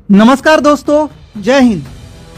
नमस्कार दोस्तों, जय हिंद।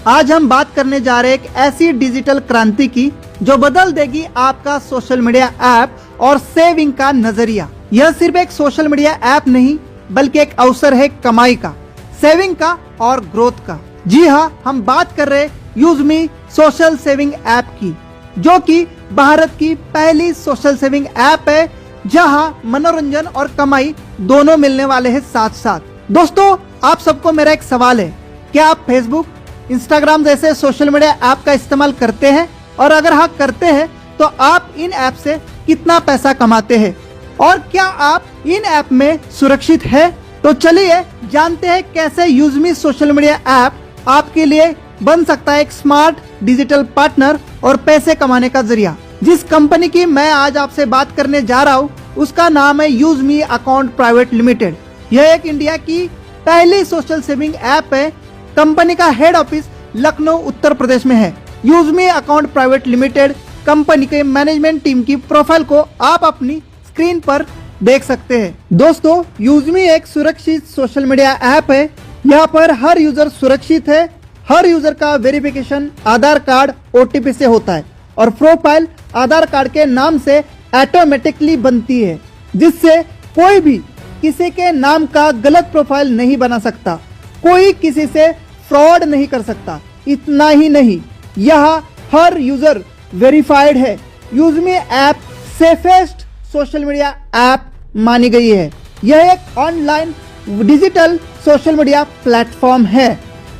आज हम बात करने जा रहे हैं एक ऐसी डिजिटल क्रांति की जो बदल देगी आपका सोशल मीडिया ऐप और सेविंग का नजरिया। यह सिर्फ एक सोशल मीडिया ऐप नहीं बल्कि एक अवसर है कमाई का, सेविंग का और ग्रोथ का। जी हाँ, हम बात कर रहे यूजमी सोशल सेविंग ऐप की, जो कि भारत की पहली सोशल सेविंग ऐप है जहां मनोरंजन और कमाई दोनों मिलने वाले हैं साथ साथ। दोस्तों, आप सबको मेरा एक सवाल है, क्या आप फेसबुक, इंस्टाग्राम जैसे सोशल मीडिया ऐप का इस्तेमाल करते हैं? और अगर हाँ करते हैं तो आप इन ऐप से कितना पैसा कमाते हैं और क्या आप इन ऐप में सुरक्षित है? तो चलिए जानते हैं कैसे यूजमी सोशल मीडिया ऐप आपके लिए बन सकता है एक स्मार्ट डिजिटल पार्टनर और पैसे कमाने का जरिया। जिस कंपनी की मैं आज आपसे बात करने जा रहा हूँ उसका नाम है यूजमी अकाउंट प्राइवेट लिमिटेड। यह एक इंडिया की पहली सोशल सेविंग ऐप है। कंपनी का हेड ऑफिस लखनऊ उत्तर प्रदेश में है। यूजमी अकाउंट प्राइवेट लिमिटेड कंपनी के मैनेजमेंट टीम की प्रोफाइल को आप अपनी स्क्रीन पर देख सकते हैं। दोस्तों, यूजमी एक सुरक्षित सोशल मीडिया ऐप है। यहाँ पर हर यूजर सुरक्षित है। हर यूजर का वेरिफिकेशन आधार कार्ड OTP से होता है और प्रोफाइल आधार कार्ड के नाम से ऑटोमेटिकली बनती है, जिससे कोई भी किसी के नाम का गलत प्रोफाइल नहीं बना सकता, कोई किसी से फ्रॉड नहीं कर सकता। इतना ही नहीं, यहाँ हर यूजर वेरीफाइड है। UseMe app safest social media app मानी गई है। यह एक online digital social media platform है।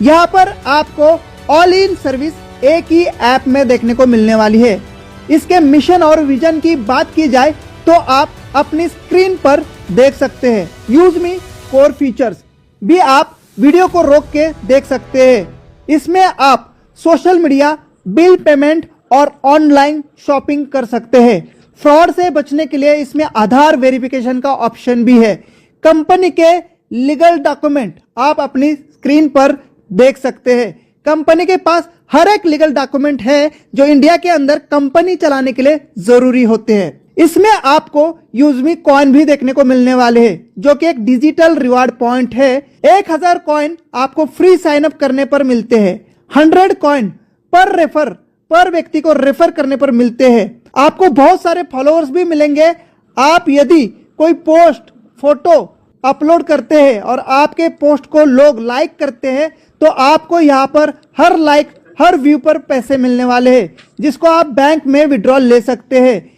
यहाँ पर आपको ऑल इन सर्विस एक ही ऐप में देखने को मिलने वाली है। इसके मिशन और विजन की बात की जाए तो आप अपनी स्क्रीन पर देख सकते हैं। यूजमी कोर फीचर्स भी आप वीडियो को रोक के देख सकते हैं। इसमें आप सोशल मीडिया, बिल पेमेंट और ऑनलाइन शॉपिंग कर सकते हैं। फ्रॉड से बचने के लिए इसमें आधार वेरिफिकेशन का ऑप्शन भी है। कंपनी के लीगल डॉक्यूमेंट आप अपनी स्क्रीन पर देख सकते हैं। कंपनी के पास हर एक लीगल डॉक्यूमेंट है जो इंडिया के अंदर कंपनी चलाने के लिए जरूरी होते हैं। इसमें आपको यूजमी कॉइन भी देखने को मिलने वाले हैं, जो कि एक डिजिटल रिवार्ड पॉइंट है। 1000 कॉइन आपको फ्री साइन अप करने पर मिलते हैं। 100 कॉइन पर व्यक्ति को रेफर करने पर मिलते हैं। आपको बहुत सारे फॉलोअर्स भी मिलेंगे। आप यदि कोई पोस्ट, फोटो अपलोड करते हैं और आपके पोस्ट को लोग लाइक करते हैं तो आपको यहाँ पर हर लाइक, हर व्यू पर पैसे मिलने वाले हैं, जिसको आप बैंक में विड्रॉल ले सकते हैं।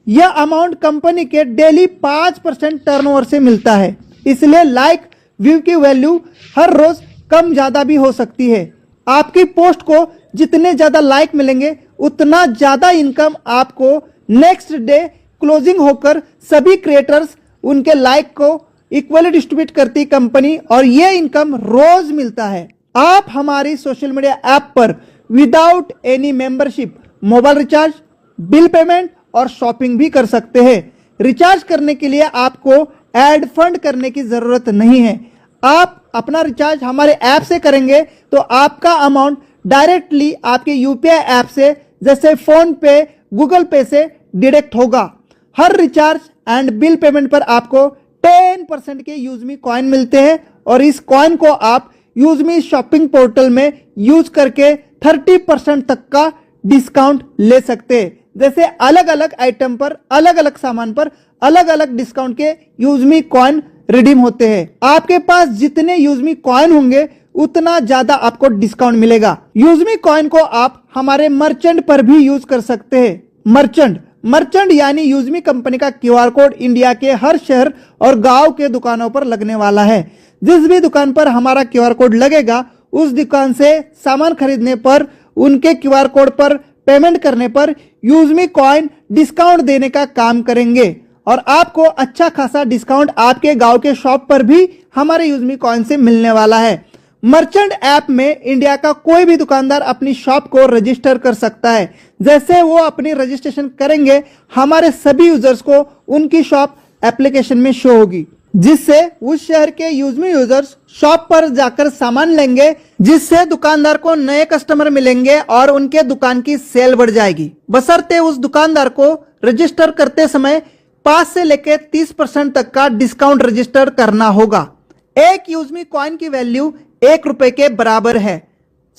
यह अमाउंट कंपनी के डेली 5% टर्नओवर से मिलता है, इसलिए लाइक, व्यू की वैल्यू हर रोज कम ज्यादा भी हो सकती है। आपकी पोस्ट को जितने ज्यादा लाइक मिलेंगे उतना ज्यादा इनकम आपको नेक्स्ट डे क्लोजिंग होकर सभी क्रिएटर्स उनके लाइक को इक्वली डिस्ट्रीब्यूट करती कंपनी, और ये इनकम रोज मिलता है। आप हमारी सोशल मीडिया ऐप पर without any membership mobile recharge, bill payment और शॉपिंग भी कर सकते हैं। रिचार्ज करने के लिए आपको एड फंड करने की जरूरत नहीं है। आप अपना रिचार्ज हमारे ऐप से करेंगे तो आपका अमाउंट डायरेक्टली आपके UPI ऐप से, जैसे फोन पे, गूगल पे से डिडक्ट होगा। हर रिचार्ज एंड बिल पेमेंट पर आपको 10% के यूजमी कॉइन मिलते हैं और इस कॉइन को आप यूजमी शॉपिंग पोर्टल में यूज करके 30% तक का डिस्काउंट ले सकते हैं। जैसे अलग अलग आइटम पर, अलग अलग सामान पर अलग अलग डिस्काउंट के यूजमी कॉइन रिडीम होते हैं। आपके पास जितने यूजमी कॉइन होंगे उतना ज्यादा आपको डिस्काउंट मिलेगा। यूजमी कॉइन को आप हमारे मर्चेंट पर भी यूज कर सकते हैं। मर्चेंट यानी यूजमी कंपनी का QR कोड इंडिया के हर शहर और गांव के दुकानों पर लगने वाला है। जिस भी दुकान पर हमारा QR कोड लगेगा उस दुकान से सामान खरीदने पर, उनके QR कोड पर पेमेंट करने पर यूजमी कॉइन डिस्काउंट देने का काम करेंगे और आपको अच्छा खासा डिस्काउंट आपके गांव के शॉप पर भी हमारे यूजमी कॉइन से मिलने वाला है। मर्चेंट ऐप में इंडिया का कोई भी दुकानदार अपनी शॉप को रजिस्टर कर सकता है। जैसे वो अपनी रजिस्ट्रेशन करेंगे, हमारे सभी यूजर्स को उनकी शॉप एप्लीकेशन में शो होगी, जिससे उस शहर के यूजमी यूजर्स शॉप पर जाकर सामान लेंगे, जिससे दुकानदार को नए कस्टमर मिलेंगे और उनके दुकान की सेल बढ़ जाएगी। बशर्ते उस दुकानदार को रजिस्टर करते समय 5 से लेकर 30% तक का डिस्काउंट रजिस्टर करना होगा। एक यूजमी कॉइन की वैल्यू ₹1 के बराबर है।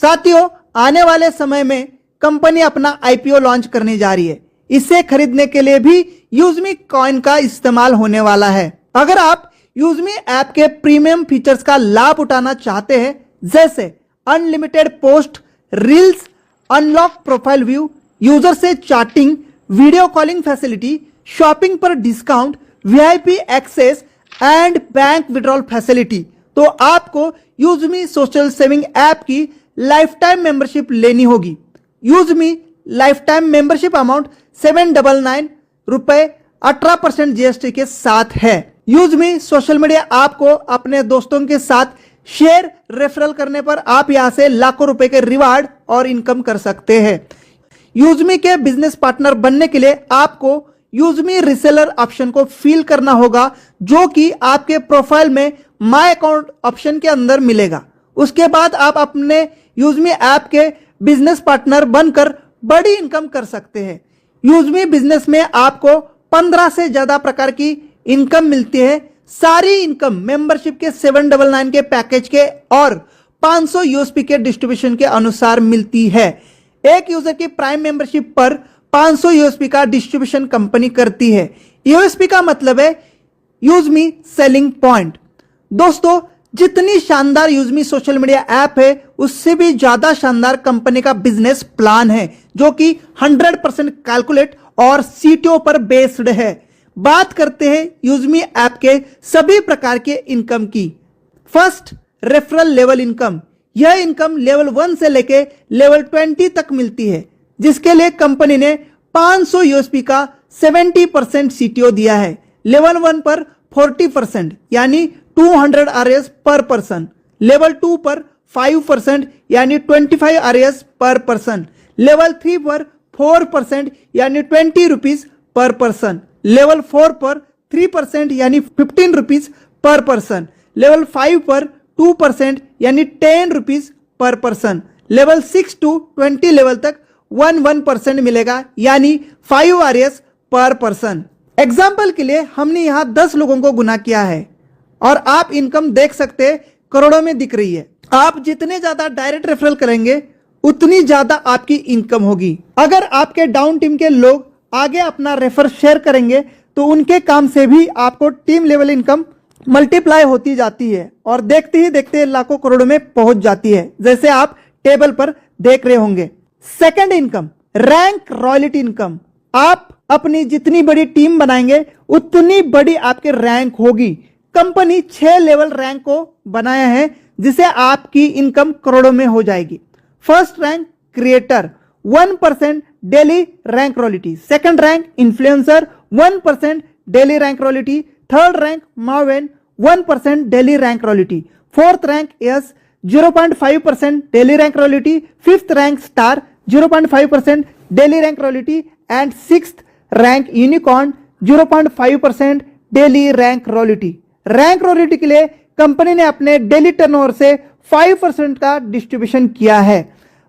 साथियों, आने वाले समय में कंपनी अपना IPO लॉन्च करने जा रही है। इसे खरीदने के लिए भी यूजमी कॉइन का इस्तेमाल होने वाला है। अगर आप यूजमी ऐप के प्रीमियम फीचर्स का लाभ उठाना चाहते हैं, जैसे unlimited post, reels, unlock profile view, user से chatting, video calling facility, shopping पर discount, VIP access and bank withdrawal facility, तो आपको यूजमी सोशल सेविंग ऐप की लाइफ टाइम मेंबरशिप लेनी होगी। Useme life time membership amount ₹799 18% GST के साथ है। यूजमी सोशल मीडिया ऐप को अपने दोस्तों के साथ शेयर, रेफरल करने पर आप यहां से लाखों रुपए के रिवार्ड और इनकम कर सकते हैं। यूजमी के बिजनेस पार्टनर बनने के लिए आपको यूजमी रिसेलर ऑप्शन को फिल करना होगा, जो कि आपके प्रोफाइल में माय अकाउंट ऑप्शन के अंदर मिलेगा। उसके बाद आप अपने यूजमी ऐप के बिजनेस पार्टनर बनकर बड़ी इनकम कर सकते हैं। यूजमी बिजनेस में आपको 15 से ज्यादा प्रकार की इनकम मिलती है। सारी इनकम मेंबरशिप के 799 के पैकेज के और 500 यूएसपी के डिस्ट्रीब्यूशन के अनुसार मिलती है। एक यूजर की प्राइम मेंबरशिप पर 500 यूएसपी का डिस्ट्रीब्यूशन कंपनी करती है। यूएसपी का मतलब है यूजमी सेलिंग पॉइंट। दोस्तों, जितनी शानदार यूजमी सोशल मीडिया ऐप है, उससे भी ज्यादा शानदार कंपनी का बिजनेस प्लान है, जो कि 100% कैलकुलेट और CTO पर बेस्ड है। बात करते हैं यूजमी ऐप के सभी प्रकार के इनकम की। First, referral level income. यह इनकम लेवल 1 से लेके लेवल 20 तक मिलती है, जिसके लिए कंपनी ने 500 यूएसपी का 70% CTO दिया है। लेवल 1 पर 40% यानी 200 RS पर पर्सन, लेवल 2 पर 5% यानी 25 RS पर पर्सन, लेवल 3 पर 4% यानी ₹20 पर पर्सन, लेवल 4 पर 3% यानी ₹15 पर पर्सन, लेवल 5 पर 2% यानी ₹10 पर पर्सन, लेवल 6 to 20 लेवल तक 1% मिलेगा यानी 5 RS पर पर्सन। एग्जाम्पल के लिए हमने यहां 10 लोगों को गुना किया है और आप इनकम देख सकते हैं, करोड़ों में दिख रही है। आप जितने ज्यादा डायरेक्ट रेफरल करेंगे, उतनी ज्यादा आपकी इनकम होगी। अगर आपके डाउन टीम के लोग आगे अपना रेफर शेयर करेंगे, तो उनके काम से भी आपको टीम लेवल इनकम मल्टीप्लाई होती जाती है और देखते ही देखते लाखों करोड़ों में पहुंच जाती है, जैसे आप टेबल पर देख रहे होंगे। Second income, rank royalty income. आप अपनी जितनी बड़ी टीम बनाएंगे, उतनी बड़ी आपके रैंक होगी। कंपनी 6 लेवल रैंक को बनाया है, जिसे आपकी इनकम करोड़ों में हो जाएगी। First rank creator, 1% daily rank royalty. Second rank influencer, 1% daily rank royalty. Third rank Maven, 1% daily rank royalty. Fourth rank yes, 0.5% daily rank royalty. Fifth rank star, 0.5% daily rank royalty and sixth rank unicorn, 0.5% daily rank royalty. Rank royalty के लिए company ने अपने daily turnover से 5% का distribution किया है।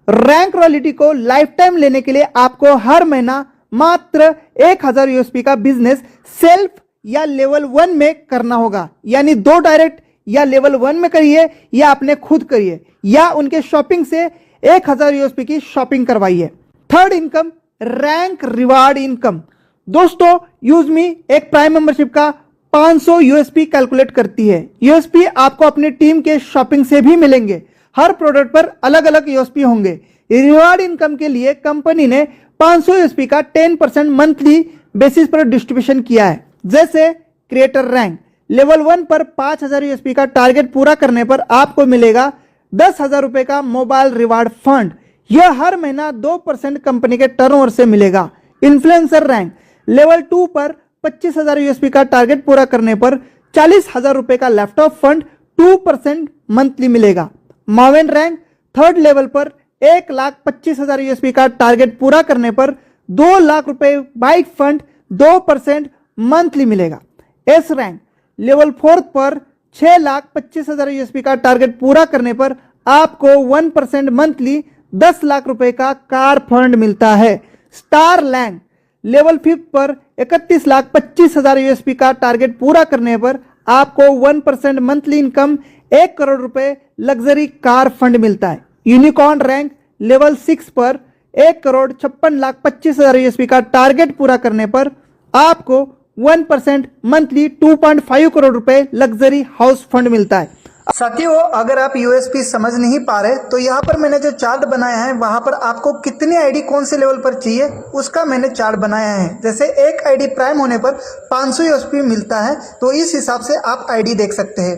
Rank royalty को life time लेने के लिए आपको हर महीना मात्र 1000 यूएसपी का बिजनेस सेल्फ या लेवल 1 में करना होगा, यानी 2 डायरेक्ट या लेवल 1 में करिए या आपने खुद करिए, या उनके शॉपिंग से 1000 यूएसपी की शॉपिंग करवाइए। Third income, rank reward income. दोस्तों, यूजमी एक प्राइम मेंबरशिप का 500 यूएसपी कैलकुलेट करती है। यूएसपी आपको अपनी टीम के शॉपिंग से भी मिलेंगे। हर प्रोडक्ट पर अलग अलग यूएसपी होंगे। रिवार्ड इनकम के लिए कंपनी ने 500 यूएसपी का 10% मंथली बेसिस पर डिस्ट्रीब्यूशन किया है। जैसे क्रिएटर रैंक, लेवल 1 पर 5000 यूएसपी का टारगेट पूरा करने पर आपको मिलेगा 10,000 रुपए का मोबाइल रिवार्ड फंड। यह हर महीना 2% कंपनी के टर्नओवर से मिलेगा। इन्फ्लुएंसर रैंक, लेवल 2 पर 25,000 यूएसपी का टारगेट पूरा करने पर 40,000 रुपए का लैपटॉप फंड 2% मंथली मिलेगा। मावेन रैंक, थर्ड लेवल पर 1,25,000 यूएसपी का टारगेट पूरा करने पर 2 लाख रुपए बाइक फंड 2% मंथली मिलेगा। एस रैंक, लेवल 4 पर 6,25,000 यूएसपी का टारगेट पूरा करने पर आपको 1% मंथली 10 लाख रुपए का कार फंड मिलता है। स्टार रैंक, लेवल 5 पर 31,25,000 यूएसपी का टारगेट पूरा करने पर आपको 1% मंथली इनकम 1 करोड़ रुपए लग्जरी कार फंड मिलता है। यूनिकॉर्न रैंक लेवल 6 पर 1,56,25,000 यूएसपी का टारगेट पूरा करने पर आपको 1% मंथली 2.5 करोड़ रुपए लग्जरी हाउस फंड मिलता है। साथियों, अगर आप यूएसपी समझ नहीं पा रहे तो यहाँ पर मैंने जो चार्ट बनाया है वहां पर आपको कितने आईडी कौन से लेवल पर चाहिए उसका मैंने चार्ट बनाया है। जैसे एक आईडी प्राइम होने पर 500 यूएसपी मिलता है, तो इस हिसाब से आप आईडी देख सकते हैं।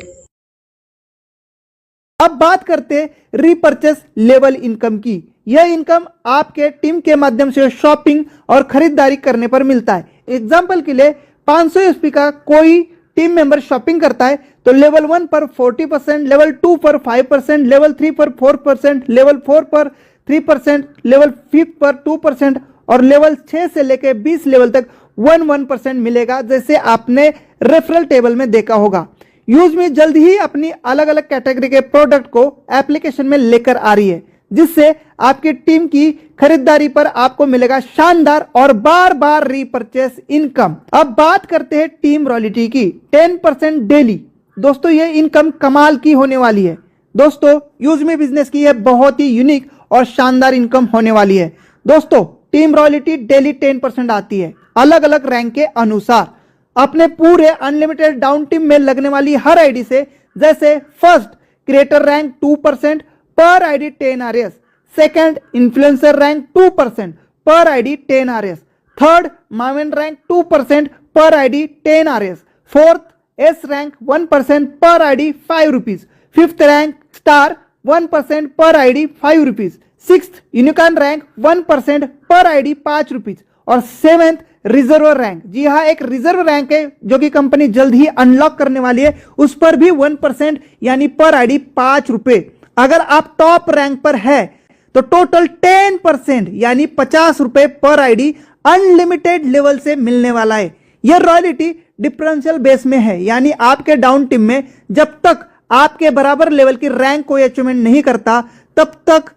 अब बात करते हैं रीपर्चेस लेवल इनकम की। यह इनकम आपके टीम के माध्यम से शॉपिंग और खरीदारी करने पर मिलता है। एग्जाम्पल के लिए 500 यूएसपी का कोई टीम मेंबर शॉपिंग करता है तो लेवल 1 पर 40%, लेवल 2 पर 5%, लेवल 3 पर 4%, लेवल 4 पर 3%, लेवल 5 पर 2% और लेवल 6 से लेकर 20 लेवल तक 1% मिलेगा, जैसे आपने रेफरल टेबल में देखा होगा। यूजमी जल्द ही अपनी अलग अलग कैटेगरी के प्रोडक्ट को एप्लीकेशन में लेकर आ रही है, जिससे आपकी टीम की खरीदारी पर आपको मिलेगा शानदार और बार बार रीपरचेस इनकम। अब बात करते हैं टीम रॉयल्टी की। 10% डेली। दोस्तों, यह इनकम कमाल की होने वाली है। दोस्तों, यूजमी बिजनेस की यह बहुत ही यूनिक और शानदार इनकम होने वाली है। दोस्तों, टीम रॉयल्टी डेली 10% आती है अलग अलग रैंक के अनुसार अपने पूरे अनलिमिटेड डाउन टीम में लगने वाली हर आईडी से। जैसे फर्स्ट क्रिएटर रैंक 2% पर ID 10 RS, second influencer rank 2% पर ID 10 RS, third Maven rank 2% पर ID 10 RS, fourth S rank 1% पर ID 5 rupees, fifth rank star 1% पर ID 5 rupees, sixth unicorn rank 1% पर आईडी 5 रुपीज और seventh reserve rank. जी हाँ, एक reserve rank है जो कि कंपनी जल्द ही अनलॉक करने वाली है, उस पर भी 1% यानी पर आईडी 5 रुपए। अगर आप टॉप रैंक पर है तो टोटल 10% यानी 50 रुपए पर आईडी अनलिमिटेड लेवल से मिलने वाला है। यह रॉयल्टी डिफरेंशियल बेस में है, यानी आपके डाउन टीम में जब तक आपके बराबर लेवल की रैंक कोई अचीवमेंट नहीं करता तब तक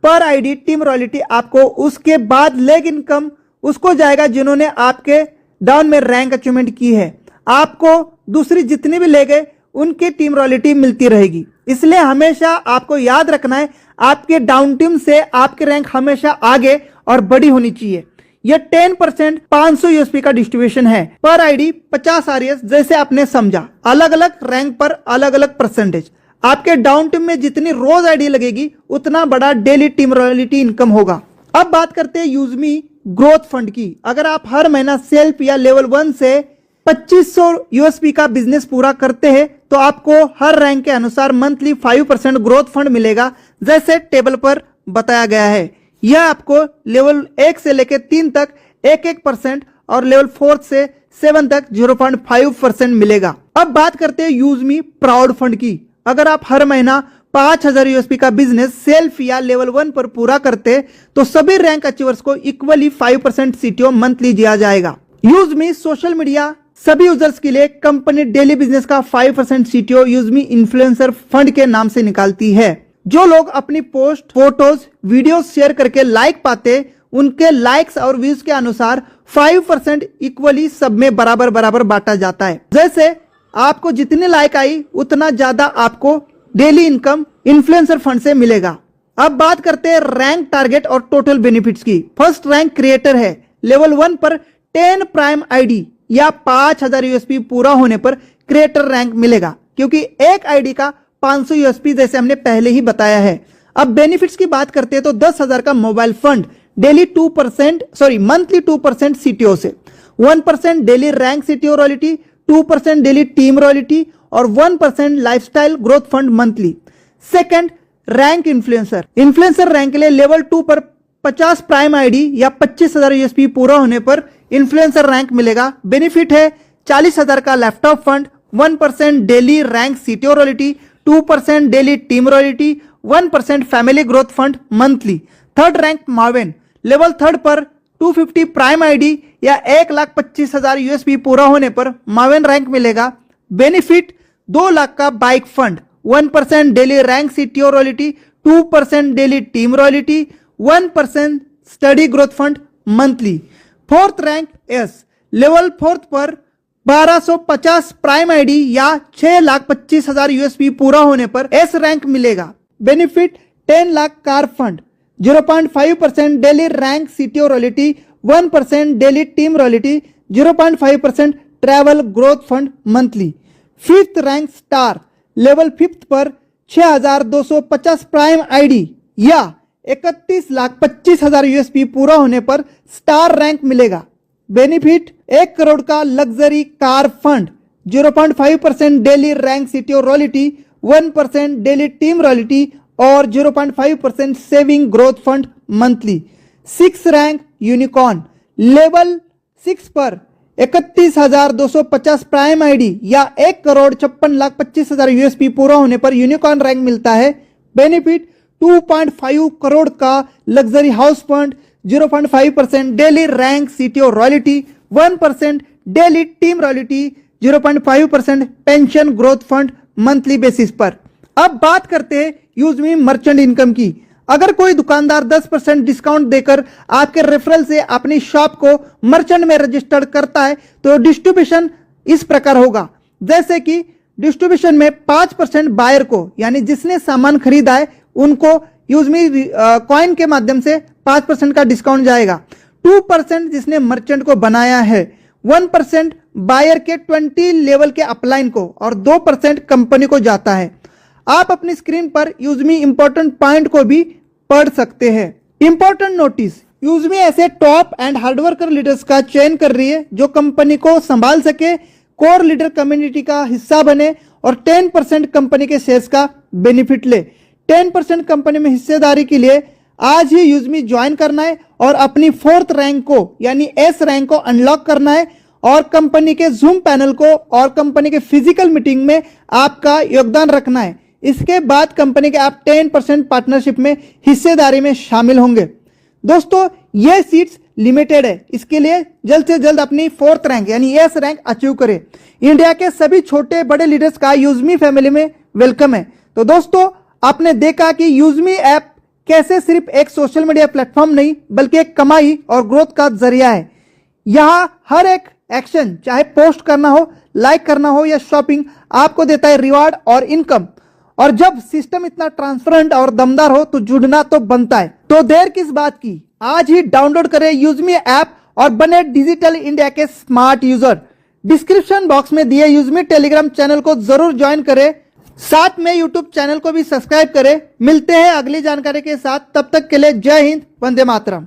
पर आईडी टीम रॉयल्टी आपको, उसके बाद लेग इनकम उसको जाएगा जिन्होंने आपके डाउन में रैंक अचीवमेंट की है। आपको दूसरी जितनी भी लेग है उनकी टीम रॉयल्टी मिलती रहेगी। इसलिए हमेशा आपको याद रखना है, आपके डाउन टीम से आपकी रैंक हमेशा आगे और बड़ी होनी चाहिए। यह 10% 500 यूएसपी का डिस्ट्रीब्यूशन है पर आईडी 50 RS, जैसे आपने समझा। अलग अलग रैंक पर अलग अलग परसेंटेज। आपके डाउन टीम में जितनी रोज आईडी लगेगी उतना बड़ा डेली टीम रॉयल्टी इनकम होगा। अब बात करते हैं यूजमी ग्रोथ फंड की। अगर आप हर महीना सेल्फ या लेवल 1 से 2500 यूएसपी का बिजनेस पूरा करते हैं तो आपको हर रैंक के अनुसार मंथली 5% ग्रोथ फंड मिलेगा, जैसे टेबल पर बताया गया है। यह आपको लेवल 1 से लेकर 3 तक 1% और लेवल 4 से 7 तक 0.5% मिलेगा। अब बात करते हैं यूजमी प्राउड फंड की। अगर आप हर महीना 5000 यूएसपी का बिजनेस सेल्फ या लेवल 1 पर पूरा करते तो सभी रैंक अचीवर्स को इक्वली 5% सीटीओ मंथली दिया जाएगा। यूजमी सोशल मीडिया सभी यूजर्स के लिए कंपनी डेली बिजनेस का 5% सीटीओ यूजमी इन्फ्लुएंसर फंड के नाम से निकालती है। जो लोग अपनी पोस्ट, फोटोज, वीडियो शेयर करके लाइक पाते, उनके लाइक्स और व्यूज के अनुसार 5% इक्वली सब में बराबर बराबर बांटा जाता है। जैसे आपको जितनी लाइक आई उतना ज्यादा आपको डेली इनकम इन्फ्लुएंसर फंड से मिलेगा। अब बात करते हैं रैंक टारगेट और टोटल बेनिफिट्स की। फर्स्ट रैंक क्रिएटर है। लेवल 1 पर 10 प्राइम आईडी या 5000 यूएसपी पूरा होने पर क्रिएटर रैंक मिलेगा, क्योंकि एक आईडी का 500 यूएसपी, जैसे हमने पहले ही बताया है। अब बेनिफिट्स की बात करते हैं तो 10,000 का mobile fund daily monthly 2% CTO से, 1% daily rank CTO royalty, 2% daily team royalty और 1% lifestyle growth fund monthly. Second rank influencer rank के लिए लेवल 2 पर 50 प्राइम आईडी या 25,000 यूएसपी पूरा होने पर इन्फ्लुएंसर रैंक मिलेगा। बेनिफिट है 40,000 का laptop fund, 1% daily rank CTO royalty, 2% daily team royalty, 1% family growth fund monthly. Third rank Maven, level 3 पर 250 प्राइम आईडी या 1,25,000 यूएसपी पूरा होने पर मावेन रैंक मिलेगा। बेनिफिट 2 लाख का bike fund, 1% daily rank CTO royalty, 2% daily team royalty, 1% study growth fund monthly. Fourth rank S, level 4 पर 1250 prime ID या 6,25,000 USP पूरा होने पर एस रैंक मिलेगा। Benefit 10 lakh car fund, 0.5% daily rank CTO royalty, 1% daily team royalty, 0.5% travel growth fund monthly. Fifth rank star, level 5 पर 6,250 prime ID या 31,25,000 USP पूरा होने पर स्टार रैंक मिलेगा। बेनिफिट 1 करोड़ का luxury car fund, 0.5% daily rank CTO royalty, 1% daily team royalty और 0.5% saving growth fund monthly. 6 rank unicorn, level 6 पर 31,250 prime ID या 1,56,25,000 यूएसपी पूरा होने पर यूनिकॉर्न रैंक मिलता है। बेनिफिट 2.5 करोड़ का luxury house fund, 0.5% daily rank CTO royalty, 1% daily team royalty, 0.5% pension growth fund monthly basis पर। अब बात करते हैं यूजमी मर्चेंट इनकम की। अगर कोई दुकानदार 10% डिस्काउंट देकर आपके रेफरल से अपनी शॉप को मर्चेंट में रजिस्टर्ड करता है तो डिस्ट्रीब्यूशन इस प्रकार होगा, जैसे कि डिस्ट्रीब्यूशन में 5% बायर को, यानी जिसने सामान खरीदा है उनको यूजमी कॉइन के माध्यम से 5% का डिस्काउंट जाएगा। 2% जिसने मर्चेंट को बनाया है, 1% बायर के 20 लेवल के अपलाइन को और 2% कंपनी को जाता है। आप अपनी स्क्रीन पर यूजमी इंपॉर्टेंट पॉइंट को भी पढ़ सकते हैं। इंपॉर्टेंट नोटिस, यूजमी ऐसे टॉप एंड हार्डवर्कर लीडर्स का चयन कर रही है जो कंपनी को संभाल सके, कोर लीडर कम्युनिटी का हिस्सा बने और 10% कंपनी के शेयर्स का बेनिफिट ले। 10% कंपनी में हिस्सेदारी के लिए आज ही यूजमी ज्वाइन करना है और अपनी 4th रैंक को यानी एस रैंक को अनलॉक करना है और कंपनी के जूम पैनल को और कंपनी के फिजिकल मीटिंग में आपका योगदान रखना है। इसके बाद कंपनी के आप 10% पार्टनरशिप में हिस्सेदारी में शामिल होंगे। दोस्तों ये सीट्स लिमिटेड है, इसके लिए जल्द से जल्द अपनी 4th रैंक यानी एस रैंक अचीव करें। इंडिया के सभी छोटे बड़े लीडर्स का यूजमी फैमिली में वेलकम है। तो दोस्तों आपने देखा कि यूजमी ऐप कैसे सिर्फ एक सोशल मीडिया प्लेटफॉर्म नहीं बल्कि एक कमाई और ग्रोथ का जरिया है। यहां हर एक एक्शन, चाहे पोस्ट करना हो, लाइक करना हो या शॉपिंग, आपको देता है रिवार्ड और इनकम। और जब सिस्टम इतना ट्रांसपेरेंट और दमदार हो तो जुड़ना तो बनता है। तो देर किस बात की, आज ही डाउनलोड करें यूजमी ऐप और बने डिजिटल इंडिया के स्मार्ट यूजर। डिस्क्रिप्शन बॉक्स में दिए यूजमी टेलीग्राम चैनल को जरूर ज्वाइन करें, साथ में यूट्यूब चैनल को भी सब्सक्राइब करें। मिलते हैं अगली जानकारी के साथ, तब तक के लिए जय हिंद, वंदे मातरम।